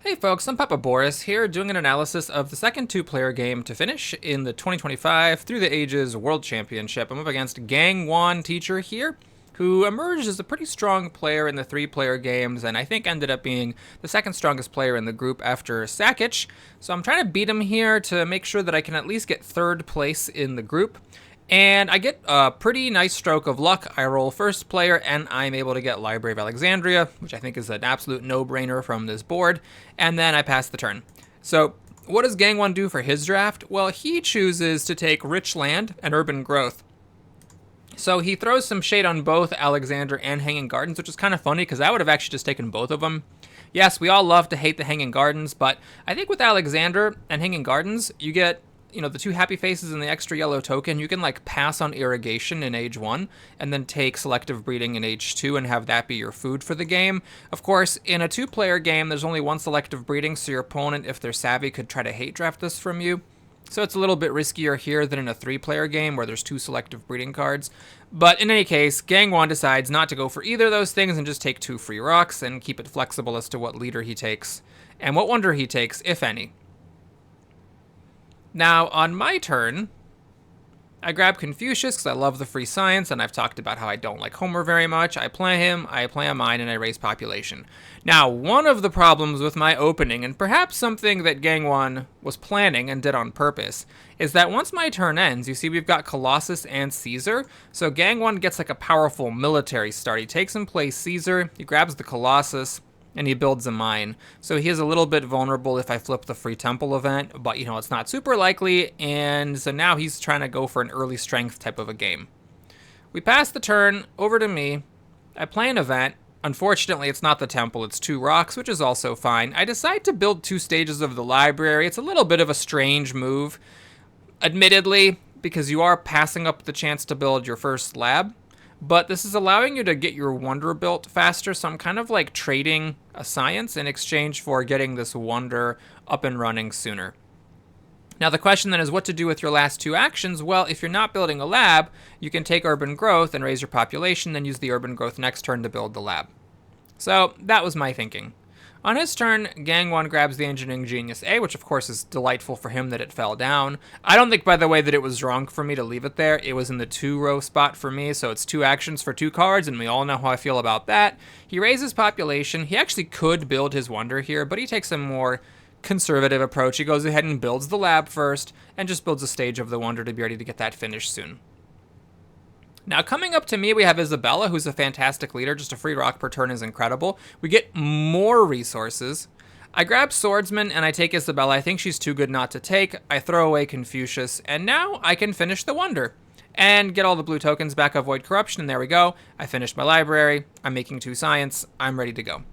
Hey folks, I'm Papa Boris here doing an analysis of the second two-player game to finish in the 2025 Through the Ages World Championship. I'm up against Gangwon Teacher here, who emerged as a pretty strong player in the three-player games and I think ended up being the second strongest player in the group after Sakic. So I'm trying to beat him here to make sure that I can at least get third place in the group. And I get a pretty nice stroke of luck. I roll first player, and I'm able to get Library of Alexandria, which I think is an absolute no-brainer from this board, and then I pass the turn. So what does Gangwon do for his draft? Well, he chooses to take Rich Land and Urban Growth. So he throws some shade on both Alexander and Hanging Gardens, which is kind of funny because I would have actually just taken both of them. Yes, we all love to hate the Hanging Gardens, but I think with Alexander and Hanging Gardens, you get the two happy faces and the extra yellow token. You can pass on irrigation in age 1 and then take selective breeding in age 2 and have that be your food for the game. Of course, in a two-player game, there's only one selective breeding, so your opponent, if they're savvy, could try to hate draft this from you. So it's a little bit riskier here than in a three-player game where there's two selective breeding cards. But in any case, Gangwon decides not to go for either of those things and just take 2 free rocks and keep it flexible as to what leader he takes and what wonder he takes, if any. Now, on my turn, I grab Confucius because I love the free science, and I've talked about how I don't like Homer very much. I play him, I play a mine, and I raise population. Now, one of the problems with my opening, and perhaps something that Gangwon was planning and did on purpose, is that once my turn ends, you see we've got Colossus and Caesar, so Gangwon gets a powerful military start. He takes and plays Caesar, he grabs the Colossus, and he builds a mine. So he is a little bit vulnerable if I flip the free temple event, but it's not super likely, and so now he's trying to go for an early strength type of a game. We pass the turn over to me. I play an event. Unfortunately, it's not the temple, it's 2 rocks, which is also fine. I decide to build 2 stages of the library. It's a little bit of a strange move, admittedly, because you are passing up the chance to build your first lab. But this is allowing you to get your wonder built faster, so I'm kind of trading a science in exchange for getting this wonder up and running sooner. Now the question then is what to do with your last 2 actions. Well, if you're not building a lab, you can take urban growth and raise your population, then use the urban growth next turn to build the lab. So that was my thinking. On his turn, Gangwon grabs the Engineering Genius A, which of course is delightful for him that it fell down. I don't think, by the way, that it was wrong for me to leave it there. It was in the 2-row spot for me, so it's 2 actions for 2 cards, and we all know how I feel about that. He raises population. He actually could build his wonder here, but he takes a more conservative approach. He goes ahead and builds the lab first, and just builds a stage of the wonder to be ready to get that finished soon. Now, coming up to me, we have Isabella, who's a fantastic leader. Just a free rock per turn is incredible. We get more resources. I grab Swordsman, and I take Isabella. I think she's too good not to take. I throw away Confucius, and now I can finish the wonder and get all the blue tokens back, avoid corruption, and there we go. I finished my library. I'm making 2 science. I'm ready to go.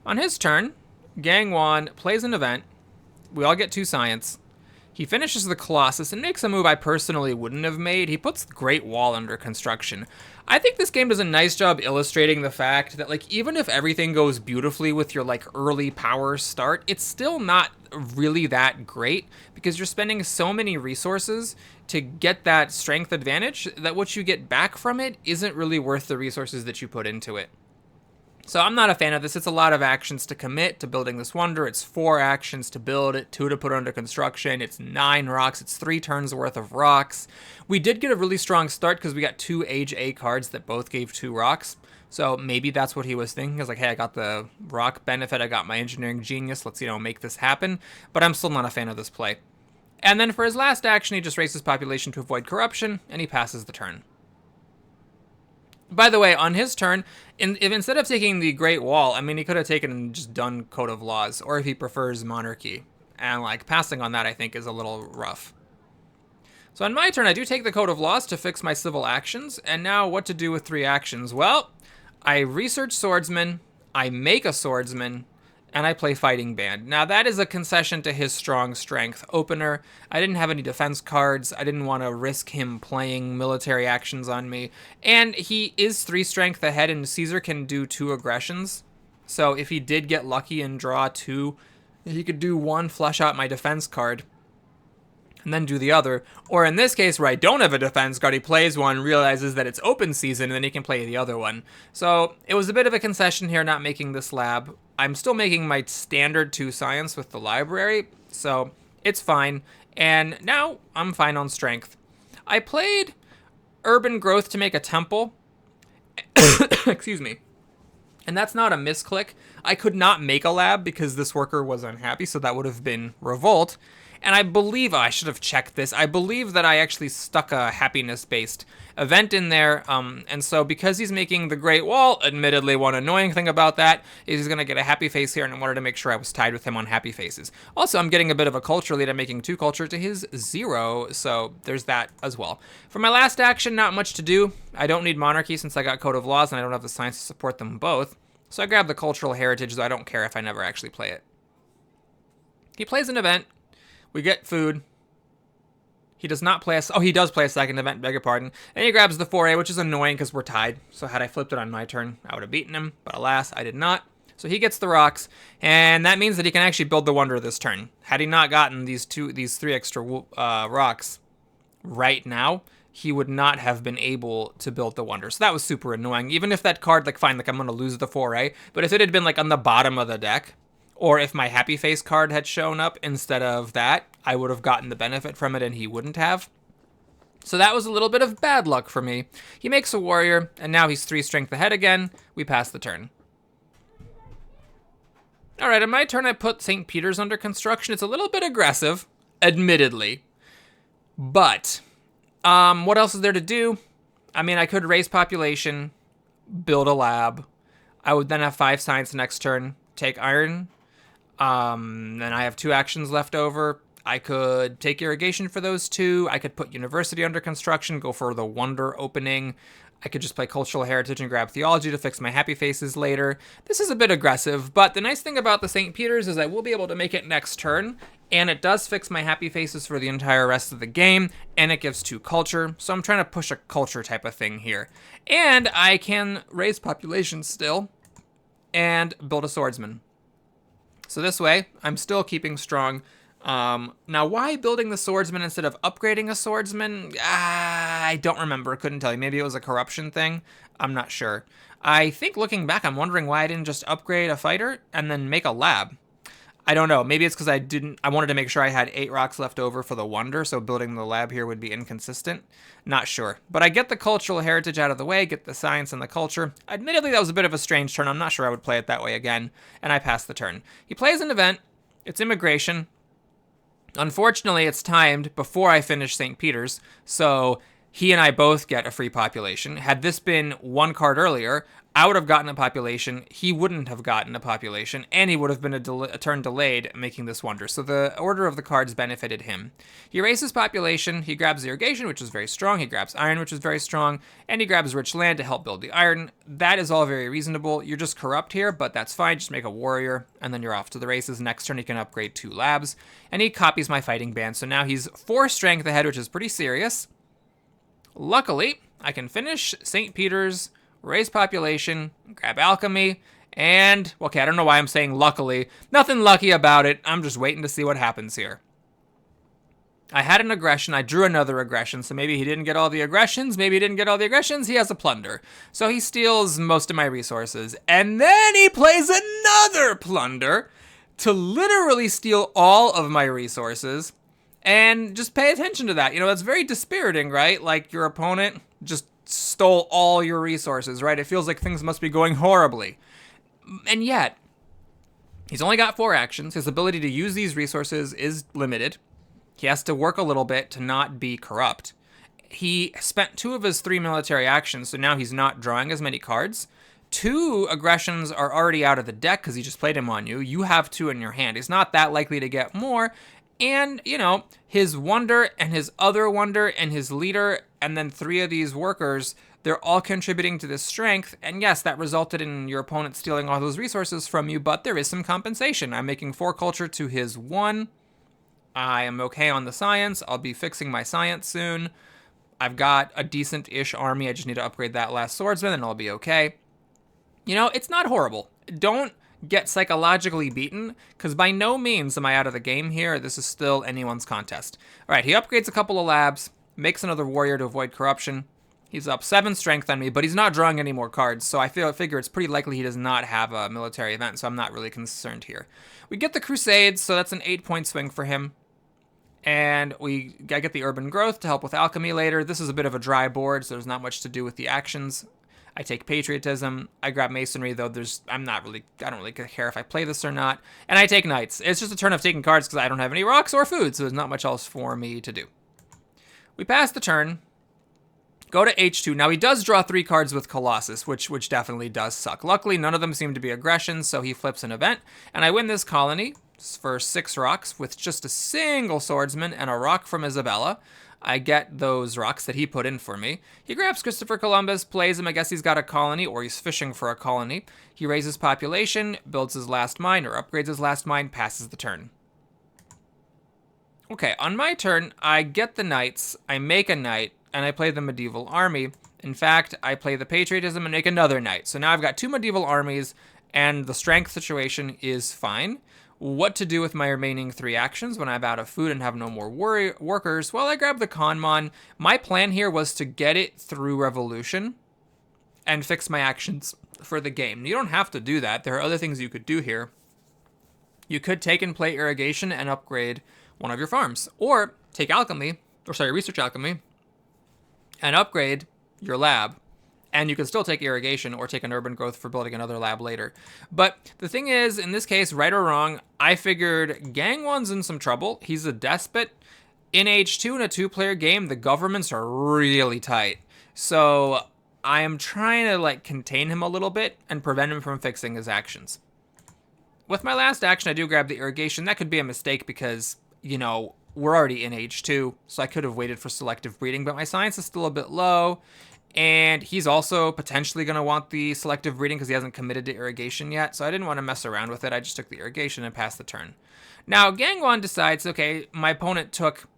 On his turn, Gangwon plays an event. We all get 2 science. He finishes the Colossus and makes a move I personally wouldn't have made. He puts the Great Wall under construction. I think this game does a nice job illustrating the fact that even if everything goes beautifully with your early power start, it's still not really that great because you're spending so many resources to get that strength advantage that what you get back from it isn't really worth the resources that you put into it. So I'm not a fan of this. It's a lot of actions to commit to building this wonder. It's 4 actions to build it, 2 to put under construction. It's 9 rocks. It's 3 turns worth of rocks. We did get a really strong start because we got 2 Age A cards that both gave 2 rocks. So maybe that's what he was thinking. He was like, hey, I got the rock benefit. I got my engineering genius. Let's, make this happen. But I'm still not a fan of this play. And then for his last action, he just raises population to avoid corruption, and he passes the turn. By the way, on his turn, if instead of taking the Great Wall, he could have taken and just done Code of Laws, or if he prefers Monarchy. And, passing on that, I think, is a little rough. So on my turn, I do take the Code of Laws to fix my civil actions, and now what to do with 3 actions? Well, I research Swordsman, I make a Swordsman, and I play Fighting Band. Now, that is a concession to his strong strength opener. I didn't have any defense cards. I didn't want to risk him playing military actions on me. And he is 3 strength ahead, and Caesar can do 2 aggressions. So if he did get lucky and draw 2, he could do 1, flush out my defense card, and then do the other. Or in this case, where I don't have a defense card, he plays 1, realizes that it's open season, and then he can play the other one. So it was a bit of a concession here not making this lab. I'm still making my standard 2 science with the library, so it's fine. And now I'm fine on strength. I played urban growth to make a temple. Excuse me. And that's not a misclick. I could not make a lab because this worker was unhappy, so that would have been revolt. And I believe, I should have checked this, I believe that I actually stuck a happiness-based event in there, and so because he's making the Great Wall, admittedly one annoying thing about that is he's going to get a happy face here, and I wanted to make sure I was tied with him on happy faces. Also, I'm getting a bit of a culture lead. I'm making 2 culture to his 0, so there's that as well. For my last action, not much to do. I don't need monarchy since I got Code of Laws, and I don't have the science to support them both. So I grab the cultural heritage, though I don't care if I never actually play it. He plays an event. We get food. He does not play oh, he does play a second event, beg your pardon. And he grabs the 4A, which is annoying because we're tied. So had I flipped it on my turn, I would have beaten him. But alas, I did not. So he gets the rocks, and that means that he can actually build the wonder this turn. Had he not gotten these 3 extra rocks right now, he would not have been able to build the wonder. So that was super annoying. Even if that card, like, fine, like, I'm going to lose the 4A. But if it had been, like, on the bottom of the deck, or if my happy face card had shown up instead of that, I would have gotten the benefit from it and he wouldn't have. So that was a little bit of bad luck for me. He makes a warrior, and now he's 3 strength ahead again. We pass the turn. All right, on my turn, I put St. Peter's under construction. It's a little bit aggressive, admittedly. But what else is there to do? I mean, I could raise population, build a lab. I would then have 5 science next turn, take iron. Then I have 2 actions left over. I could take irrigation for those 2. I could put university under construction, go for the wonder opening. I could just play cultural heritage and grab theology to fix my happy faces later. This is a bit aggressive, but the nice thing about the St. Peter's is I will be able to make it next turn, and it does fix my happy faces for the entire rest of the game, and it gives 2 culture, so I'm trying to push a culture type of thing here. And I can raise population still and build a swordsman. So this way, I'm still keeping strong. Now, why building the swordsman instead of upgrading a swordsman? I don't remember. Couldn't tell you. Maybe it was a corruption thing. I'm not sure. I think looking back, I'm wondering why I didn't just upgrade a fighter and then make a lab. I don't know. Maybe it's because I wanted to make sure I had 8 rocks left over for the wonder, so building the lab here would be inconsistent. Not sure. But I get the cultural heritage out of the way, get the science and the culture. Admittedly, that was a bit of a strange turn. I'm not sure I would play it that way again, and I pass the turn. He plays an event. It's immigration. Unfortunately, it's timed before I finish St. Peter's, so he and I both get a free population. Had this been 1 card earlier, I would have gotten a population, he wouldn't have gotten a population, and he would have been a turn delayed making this wonder. So the order of the cards benefited him. He raises population, he grabs irrigation, which is very strong, he grabs iron, which is very strong, and he grabs rich land to help build the iron. That is all very reasonable. You're just corrupt here, but that's fine. Just make a warrior, and then you're off to the races. Next turn, he can upgrade 2 labs, and he copies my fighting band. So now he's 4 strength ahead, which is pretty serious. Luckily, I can finish St. Peter's, raise population, grab alchemy, and, okay, I don't know why I'm saying luckily. Nothing lucky about it. I'm just waiting to see what happens here. I had an aggression. I drew another aggression, so maybe he didn't get all the aggressions. Maybe he didn't get all the aggressions. He has a plunder. So he steals most of my resources. And then he plays another plunder to literally steal all of my resources. And just pay attention to that. You know, that's very dispiriting, right? Like, your opponent just stole all your resources, right? It feels like things must be going horribly. And yet, he's only got 4 actions. His ability to use these resources is limited. He has to work a little bit to not be corrupt. He spent 2 of his 3 military actions, so now he's not drawing as many cards. 2 aggressions are already out of the deck because he just played him on you. You have 2 in your hand. He's not that likely to get more. And, you know, his wonder and his other wonder and his leader and then 3 of these workers, they're all contributing to this strength. And yes, that resulted in your opponent stealing all those resources from you, but there is some compensation. I'm making 4 culture to his 1. I am okay on the science. I'll be fixing my science soon. I've got a decent-ish army. I just need to upgrade that last swordsman and I'll be okay. You know, it's not horrible. Don't get psychologically beaten, because by no means am I out of the game here. This is still anyone's contest. All right, he upgrades a couple of labs, makes another warrior to avoid corruption, He's up 7 strength on me, but he's not drawing any more cards, so I figure it's pretty likely he does not have a military event, so I'm not really concerned here. We get the Crusades, so that's an 8-point swing for him. And I get the Urban Growth to help with Alchemy later. This is a bit of a dry board, so there's not much to do with the actions. I take Patriotism. I grab Masonry, though I don't really care if I play this or not. And I take Knights. It's just a turn of taking cards because I don't have any rocks or food, so there's not much else for me to do. We pass the turn. Go to H2. Now, he does draw 3 cards with Colossus, which definitely does suck. Luckily, none of them seem to be aggression, so he flips an event. And I win this colony for 6 rocks with just a single swordsman and a rock from Isabella. I get those rocks that he put in for me. He grabs Christopher Columbus, plays him. I guess he's got a colony, or he's fishing for a colony. He raises population, builds his last mine, or upgrades his last mine, passes the turn. Okay, on my turn, I get the Knights, I make a Knight, and I play the Medieval Army. In fact, I play the Patriotism and make another Knight. So now I've got 2 Medieval Armies, and the strength situation is fine. What to do with my remaining 3 actions when I'm out of food and have no more workers? Well, I grab the Conmon. My plan here was to get it through Revolution and fix my actions for the game. You don't have to do that. There are other things you could do here. You could take and play Irrigation and upgrade one of your farms. Or take Research Alchemy, and upgrade your lab. And you can still take Irrigation or take an Urban Growth for building another lab later. But the thing is, in this case, right or wrong, I figured Gang 1's in some trouble. He's a despot. In H2, in a 2-player game, the governments are really tight. So I am trying to contain him a little bit and prevent him from fixing his actions. With my last action, I do grab the Irrigation. That could be a mistake because, we're already in H2, so I could have waited for selective breeding, but my science is still a bit low, and he's also potentially going to want the selective breeding because he hasn't committed to Irrigation yet, so I didn't want to mess around with it. I just took the Irrigation and passed the turn. Now, Gang 1 decides, okay, my opponent took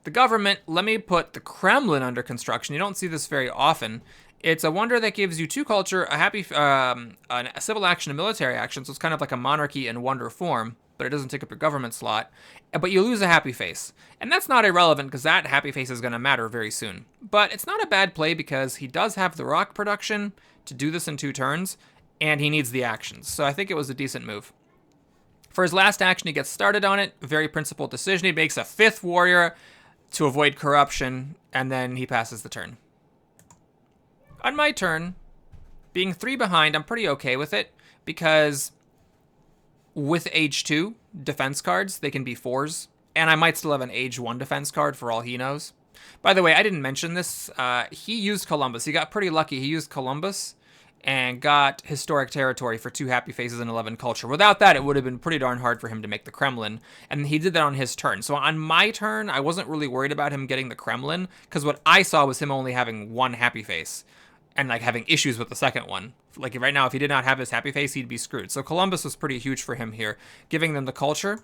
the government, let me put the Kremlin under construction. You don't see this very often. It's a wonder that gives you 2 culture, a civil action, a military action, so it's kind of like a monarchy in wonder form, but it doesn't take up your government slot, but you lose a happy face. And that's not irrelevant because that happy face is going to matter very soon. But it's not a bad play because he does have the rock production to do this in 2 turns, and he needs the actions. So I think it was a decent move. For his last action, he gets started on it. Very principled decision. He makes a 5th warrior to avoid corruption, and then he passes the turn. On my turn, being 3 behind, I'm pretty okay with it because with H2 defense cards, they can be 4s, and I might still have an Age 1 defense card for all he knows. By the way, I didn't mention this. He used Columbus. He got pretty lucky. He used Columbus and got Historic Territory for 2 happy faces and 11 culture. Without that, it would have been pretty darn hard for him to make the Kremlin, and he did that on his turn. So on my turn, I wasn't really worried about him getting the Kremlin, because what I saw was him only having 1 happy face and having issues with the second one. Right now, if he did not have his happy face, he'd be screwed. So Columbus was pretty huge for him here, giving them the culture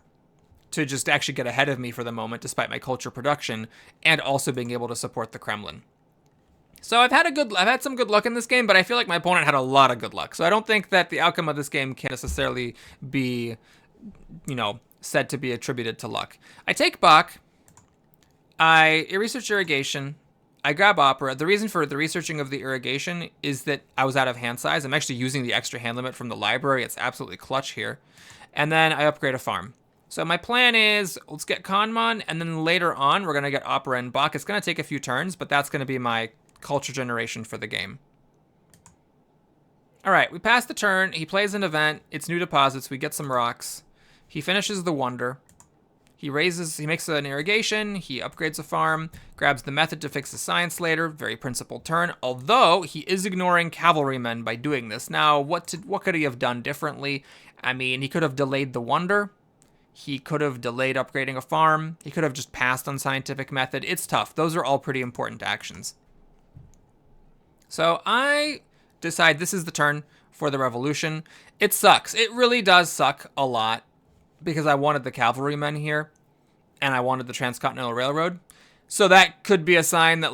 to just actually get ahead of me for the moment, despite my culture production, and also being able to support the Kremlin. So I've had some good luck in this game, but I feel like my opponent had a lot of good luck. So I don't think that the outcome of this game can necessarily be, said to be attributed to luck. I take Bach. I research Irrigation. I grab Opera. The reason for the researching of the Irrigation is that I was out of hand size. I'm actually using the extra hand limit from the library. It's absolutely clutch here. And then I upgrade a farm. So my plan is, let's get Conmon, and then later on, we're going to get Opera and Bach. It's going to take a few turns, but that's going to be my culture generation for the game. All right, we pass the turn. He plays an event. It's new deposits. We get some rocks. He finishes the wonder. He makes an Irrigation, he upgrades a farm, grabs the method to fix the science later, very principled turn, although he is ignoring cavalrymen by doing this. Now, what could he have done differently? I mean, he could have delayed the wonder, he could have delayed upgrading a farm, he could have just passed on scientific method. It's tough. Those are all pretty important actions. So I decide this is the turn for the revolution. It sucks. It really does suck a lot, because I wanted the cavalrymen here, and I wanted the Transcontinental Railroad. So that could be a sign that,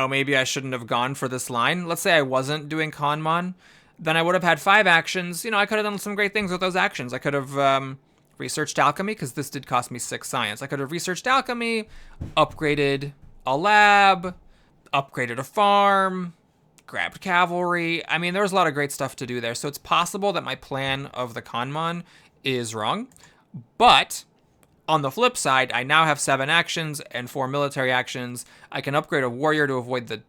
maybe I shouldn't have gone for this line. Let's say I wasn't doing Conmon, then I would have had 5 actions. I could have done some great things with those actions. I could have researched Alchemy, because this did cost me 6 science. I could have researched Alchemy, upgraded a lab, upgraded a farm, grabbed cavalry. I mean, there was a lot of great stuff to do there. So it's possible that my plan of the Kanman is wrong. But on the flip side, I now have 7 actions and 4 military actions. I can upgrade a warrior to avoid the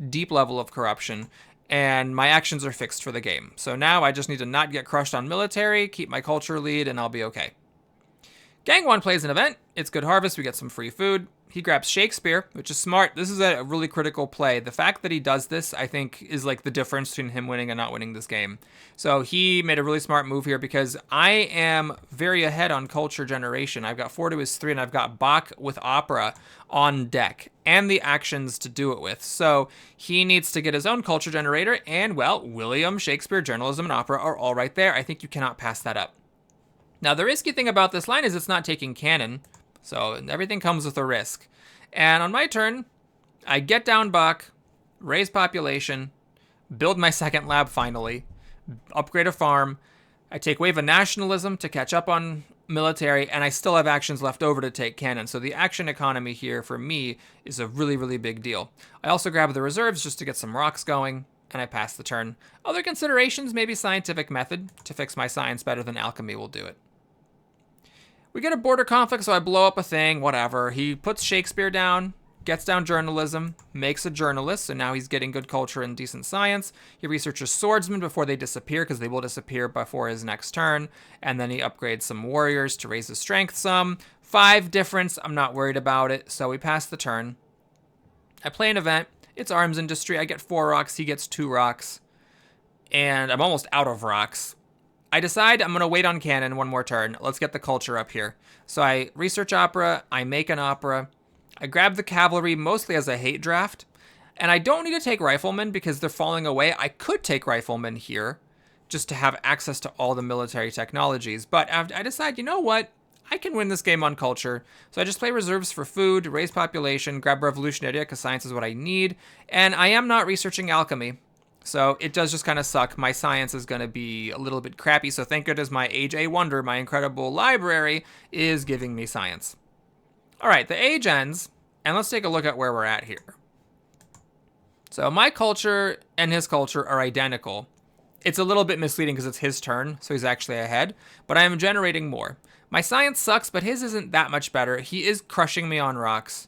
deep level of corruption. And my actions are fixed for the game. So now I just need to not get crushed on military, keep my culture lead, and I'll be okay. Gangwon plays an event. It's good harvest. We get some free food. He grabs Shakespeare, which is smart. This is a really critical play. The fact that he does this, I think, is like the difference between him winning and not winning this game. So he made a really smart move here because I am very ahead on culture generation. I've got 4 to his 3, and I've got Bach with opera on deck and the actions to do it with. So he needs to get his own culture generator, and, well, William, Shakespeare, journalism, and opera are all right there. I think you cannot pass that up. Now, the risky thing about this line is it's not taking cannon, so everything comes with a risk. And on my turn, I get down Bach, raise population, build my second lab finally, upgrade a farm. I take Wave of Nationalism to catch up on military, and I still have actions left over to take cannon. So the action economy here for me is a really, really big deal. I also grab the reserves just to get some rocks going, and I pass the turn. Other considerations, maybe scientific method to fix my science better than alchemy will do it. We get a border conflict, so I blow up a thing, whatever. He puts Shakespeare down, gets down journalism, makes a journalist, so now he's getting good culture and decent science. He researches swordsmen before they disappear, because they will disappear before his next turn. And then he upgrades some warriors to raise his strength some. 5 difference, I'm not worried about it, so we pass the turn. I play an event. It's arms industry. I get 4 rocks, he gets 2 rocks. And I'm almost out of rocks. I decide I'm going to wait on cannon one more turn. Let's get the culture up here. So I research opera, I make an opera, I grab the cavalry mostly as a hate draft, and I don't need to take riflemen because they're falling away. I could take riflemen here just to have access to all the military technologies, but I decide, you know what? I can win this game on culture. So I just play reserves for food, raise population, grab revolutionary because science is what I need, and I am not researching alchemy. So it does just kind of suck. My science is going to be a little bit crappy. So thank goodness my Age A Wonder, my incredible library, is giving me science. All right, the age ends. And let's take a look at where we're at here. So my culture and his culture are identical. It's a little bit misleading because it's his turn. So he's actually ahead. But I am generating more. My science sucks, but his isn't that much better. He is crushing me on rocks.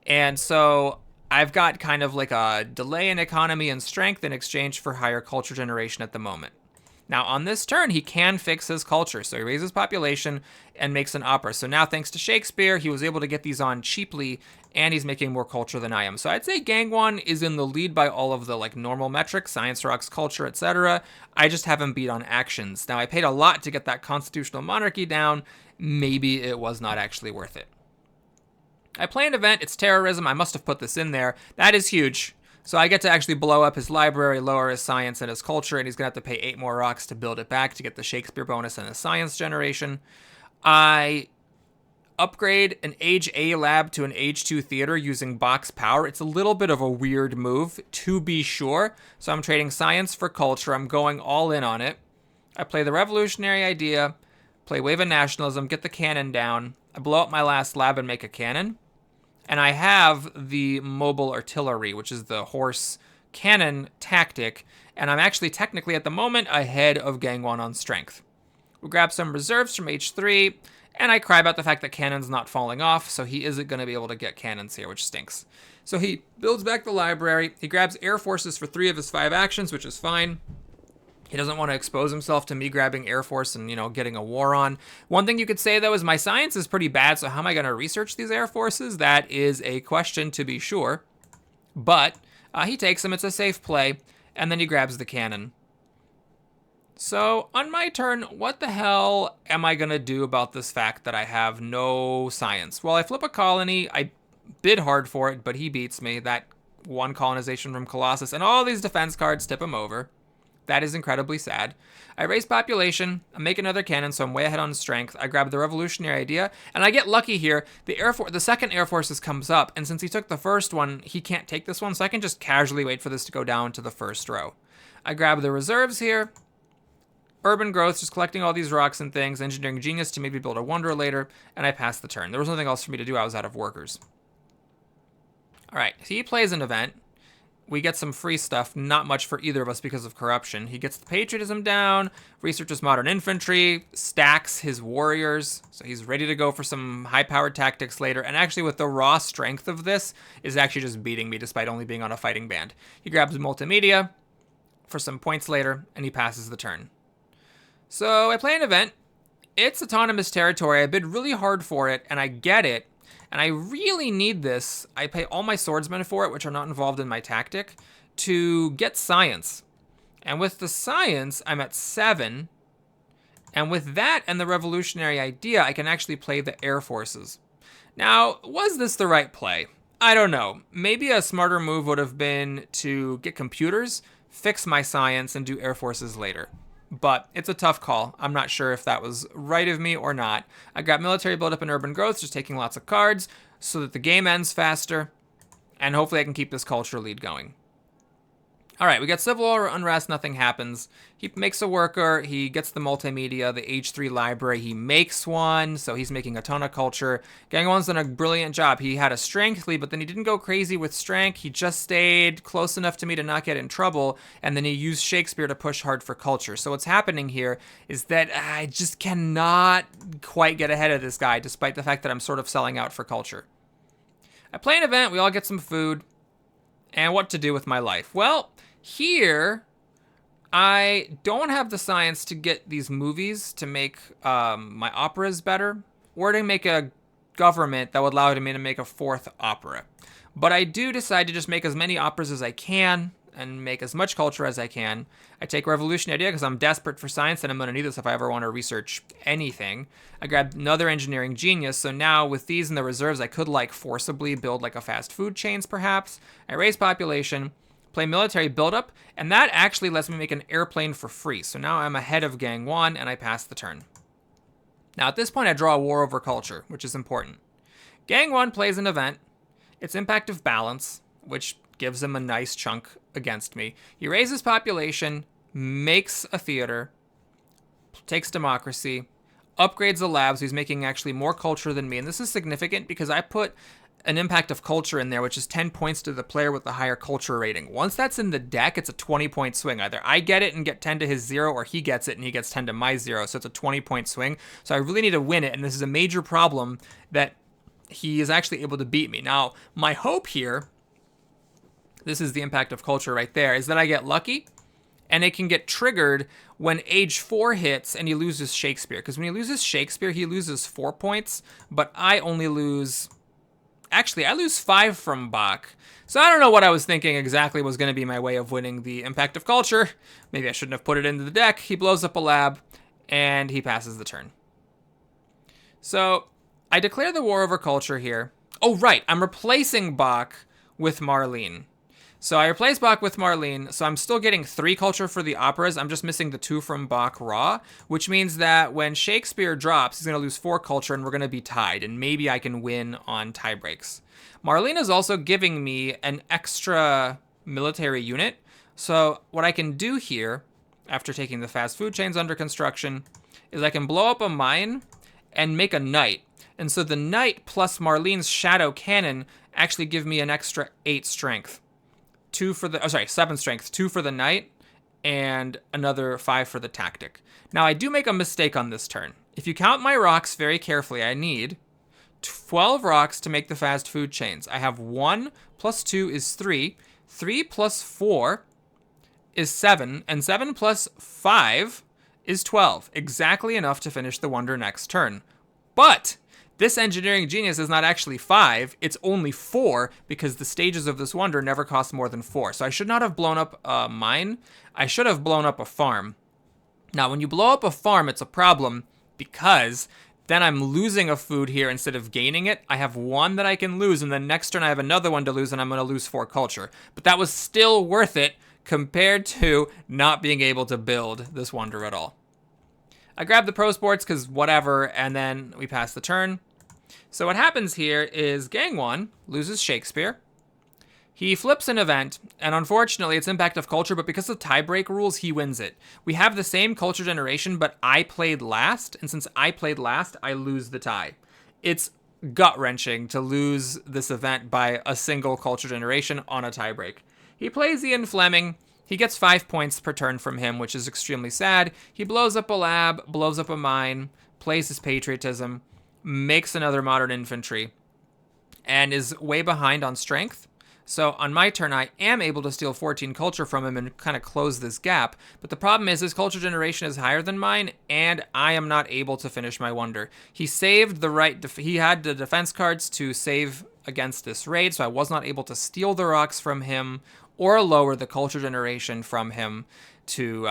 And so I've got kind of like a delay in economy and strength in exchange for higher culture generation at the moment. Now, on this turn, he can fix his culture. So he raises population and makes an opera. So now, thanks to Shakespeare, he was able to get these on cheaply, and he's making more culture than I am. So I'd say Gangwon is in the lead by all of the like normal metrics, science, rocks, culture, etc. I just have him beat on actions. Now, I paid a lot to get that constitutional monarchy down. Maybe it was not actually worth it. I play an event, it's terrorism, I must have put this in there. That is huge. So I get to actually blow up his library, lower his science and his culture, and he's going to have to pay 8 more rocks to build it back to get the Shakespeare bonus and the science generation. I upgrade an Age A lab to an Age 2 theater using box power. It's a little bit of a weird move, to be sure. So I'm trading science for culture. I'm going all in on it. I play the revolutionary idea, play Wave of Nationalism, get the cannon down. I blow up my last lab and make a cannon. And I have the mobile artillery, which is the horse cannon tactic. And I'm actually technically at the moment ahead of Gangwon on strength. We grab some reserves from H3, and I cry about the fact that cannon's not falling off, so he isn't going to be able to get cannons here, which stinks. So he builds back the library. He grabs air forces for 3 of his 5 actions, which is fine. He doesn't want to expose himself to me grabbing Air Force and, getting a war on. One thing you could say, though, is my science is pretty bad, so how am I going to research these Air Forces? That is a question, to be sure. But he takes them. It's a safe play. And then he grabs the cannon. So on my turn, what the hell am I going to do about this fact that I have no science? Well, I flip a colony. I bid hard for it, but he beats me. That 1 colonization from Colossus. And all these defense cards tip him over. That is incredibly sad. I raise population, I make another cannon, so I'm way ahead on strength. I grab the revolutionary idea, and I get lucky here. The second Air Forces comes up, and since he took the first one, he can't take this one, so I can just casually wait for this to go down to the first row. I grab the reserves here. Urban growth, just collecting all these rocks and things. Engineering genius to maybe build a wonder later, and I pass the turn. There was nothing else for me to do. I was out of workers. All right, so he plays an event. we get some free stuff, not much for either of us because of corruption. He gets the patriotism down, researches modern infantry, stacks his warriors, so he's ready to go for some high-powered tactics later, and actually with the raw strength of this, is actually just beating me despite only being on a fighting band. He grabs multimedia for some points later, and he passes the turn. So I play an event. It's autonomous territory. I bid really hard for it, and I get it. And I really need this. I pay all my swordsmen for it, which are not involved in my tactic, to get science. And with the science, I'm at 7. And with that and the revolutionary idea, I can actually play the air forces. Now, was this the right play? I don't know. Maybe a smarter move would have been to get computers, fix my science, and do air forces later. But it's a tough call. I'm not sure if that was right of me or not. I got military buildup and urban growth, just taking lots of cards so that the game ends faster. And hopefully I can keep this culture lead going. All right, we got civil war unrest, nothing happens. He makes a worker, he gets the multimedia, the H3 library, he makes one, so he's making a ton of culture. Gangwon's done a brilliant job. He had a strength lead, but then he didn't go crazy with strength. He just stayed close enough to me to not get in trouble, and then he used Shakespeare to push hard for culture. So what's happening here is that I just cannot quite get ahead of this guy, despite the fact that I'm sort of selling out for culture. I play an event, we all get some food, and what to do with my life. Well, here, I don't have the science to get these movies to make my operas better, or to make a government that would allow me to make a 4th opera. But I do decide to just make as many operas as I can, and make as much culture as I can. I take revolutionary idea because I'm desperate for science, and I'm going to need this if I ever want to research anything. I grabbed another engineering genius, so now with these in the reserves, I could like forcibly build like a fast food chains perhaps. I raise population, play military buildup, and that actually lets me make an airplane for free. So now I'm ahead of Gang 1, and I pass the turn. Now at this point, I draw a war over culture, which is important. Gang 1 plays an event. It's impact of balance, which gives him a nice chunk against me. He raises population, makes a theater, takes democracy, upgrades the labs. He's making actually more culture than me, and this is significant because I put an impact of culture in there, which is 10 points to the player with the higher culture rating. Once that's in the deck, it's a 20-point swing. Either I get it and get 10 to his 0, or he gets it and he gets 10 to my 0. So it's a 20-point swing. So I really need to win it, and this is a major problem that he is actually able to beat me. Now, my hope here, this is the impact of culture right there, is that I get lucky, and it can get triggered when age 4 hits and he loses Shakespeare. Because when he loses Shakespeare, he loses 4 points, but I only lose... Actually, I lose 5 from Bach. So I don't know what I was thinking exactly was going to be my way of winning the impact of culture. Maybe I shouldn't have put it into the deck. He blows up a lab, and he passes the turn. So I declare the war over culture here. Oh, right. I'm replacing Bach with Marlene. So I replace Bach with Marlene, so I'm still getting 3 culture for the operas. I'm just missing the 2 from Bach raw, which means that when Shakespeare drops, he's going to lose 4 culture, and we're going to be tied, and maybe I can win on tie breaks. Marlene is also giving me an extra military unit, so what I can do here, after taking the fast food chains under construction, is I can blow up a mine and make a knight. And so the knight plus Marlene's shadow cannon actually give me an extra 8 strength. 7 strength, 2 for the knight, and another 5 for the tactic. Now, I do make a mistake on this turn. If you count my rocks very carefully, I need 12 rocks to make the fast food chains. I have 1 plus 2 is 3, 3 plus 4 is 7, and 7 plus 5 is 12. Exactly enough to finish the wonder next turn. But this engineering genius is not actually 5, it's only 4, because the stages of this wonder never cost more than 4. So I should not have blown up a mine, I should have blown up a farm. Now, when you blow up a farm, it's a problem, because then I'm losing a food here instead of gaining it. I have 1 that I can lose, and then next turn I have another 1 to lose, and I'm going to lose 4 culture. But that was still worth it compared to not being able to build this wonder at all. I grab the pro sports because whatever, and then we pass the turn. So what happens here is Gang 1 loses Shakespeare. He flips an event, and unfortunately it's impact of culture, but because of tiebreak rules, he wins it. We have the same culture generation, but I played last, and since I played last, I lose the tie. It's gut-wrenching to lose this event by a single culture generation on a tiebreak. He plays Ian Fleming. He gets 5 points per turn from him, which is extremely sad. He blows up a lab, blows up a mine, plays his patriotism, makes another modern infantry, and is way behind on strength. So on my turn, I am able to steal 14 culture from him and kind of close this gap. But the problem is his culture generation is higher than mine, and I am not able to finish my wonder. He saved the right... he had the defense cards to save against this raid, so I was not able to steal the rocks from him or lower the culture generation from him to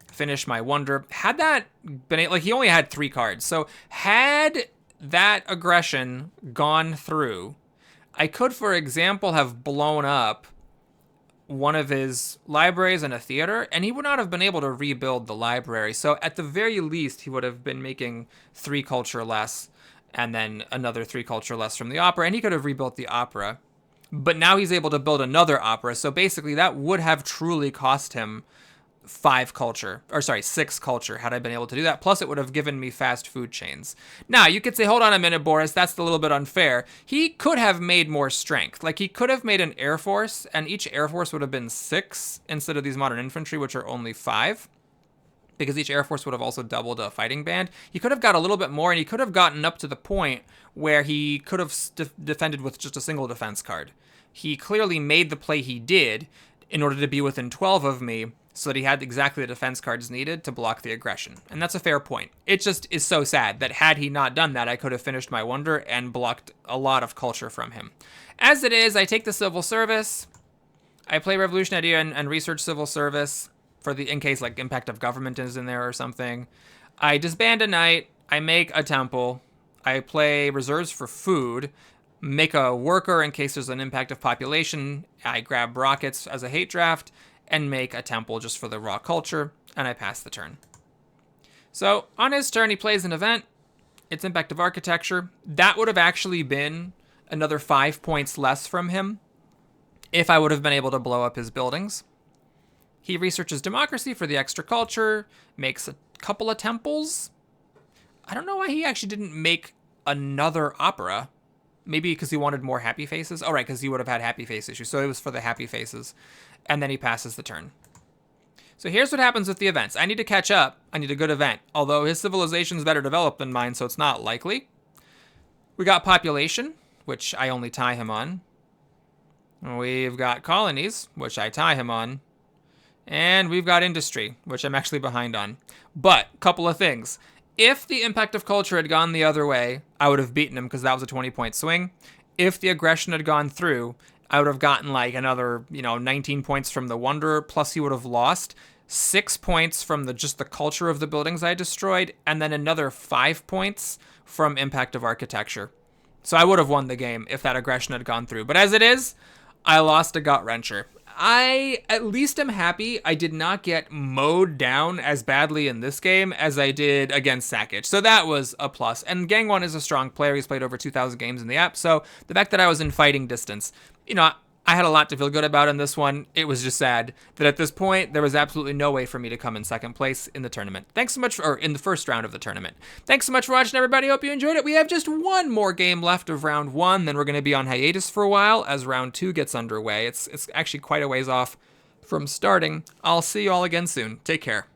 finish my wonder. Had that been... like, he only had 3 cards. So had that aggression gone through... I could, for example, have blown up one of his libraries and a theater, and he would not have been able to rebuild the library. So at the very least, he would have been making 3 culture less, and then another 3 culture less from the opera, and he could have rebuilt the opera. But now he's able to build another opera, so basically that would have truly cost him 6 culture, had I been able to do that. Plus, it would have given me fast food chains. Now, you could say, hold on a minute, Boris, that's a little bit unfair. He could have made more strength. Like, he could have made an air force, and each air force would have been 6 instead of these modern infantry, which are only 5. Because each air force would have also doubled a fighting band. He could have got a little bit more, and he could have gotten up to the point where he could have defended with just a single defense card. He clearly made the play he did in order to be within 12 of me, so that he had exactly the defense cards needed to block the aggression. And that's a fair point. It just is so sad that had he not done that, I could have finished my wonder and blocked a lot of culture from him. As it is, I take the civil service. I play Revolution Idea and research civil service for in case like impact of government is in there or something. I disband a knight. I make a temple. I play reserves for food. Make a worker in case there's an impact of population. I grab rockets as a hate draft and make a temple just for the raw culture, and I pass the turn. So on his turn, he plays an event. It's impact of architecture. That would have actually been another 5 points less from him if I would have been able to blow up his buildings. He researches democracy for the extra culture, makes a couple of temples. I don't know why he actually didn't make another opera. Maybe because he wanted more happy faces. Oh, right, because he would have had happy face issues. So it was for the happy faces. And then he passes the turn. So here's what happens with the events. I need to catch up. I need a good event. Although his civilization's better developed than mine, so it's not likely. We got population, which I only tie him on. We've got colonies, which I tie him on. And we've got industry, which I'm actually behind on. But, couple of things. If the impact of culture had gone the other way, I would have beaten him because that was a 20-point swing. If the aggression had gone through, I would have gotten like another, 19 points from the Wanderer, plus he would have lost 6 points from just the culture of the buildings I destroyed, and then another 5 points from impact of architecture. So I would have won the game if that aggression had gone through. But as it is, I lost a gut wrencher. I at least am happy I did not get mowed down as badly in this game as I did against Sackage. So that was a plus. And Gang1 is a strong player. He's played over 2,000 games in the app. So the fact that I was in fighting distance, I had a lot to feel good about in this one. It was just sad that at this point, there was absolutely no way for me to come in second place in the tournament. Thanks so much, or in the first round of the tournament. Thanks so much for watching, everybody. Hope you enjoyed it. We have just one more game left of round 1. Then we're going to be on hiatus for a while as round 2 gets underway. It's actually quite a ways off from starting. I'll see you all again soon. Take care.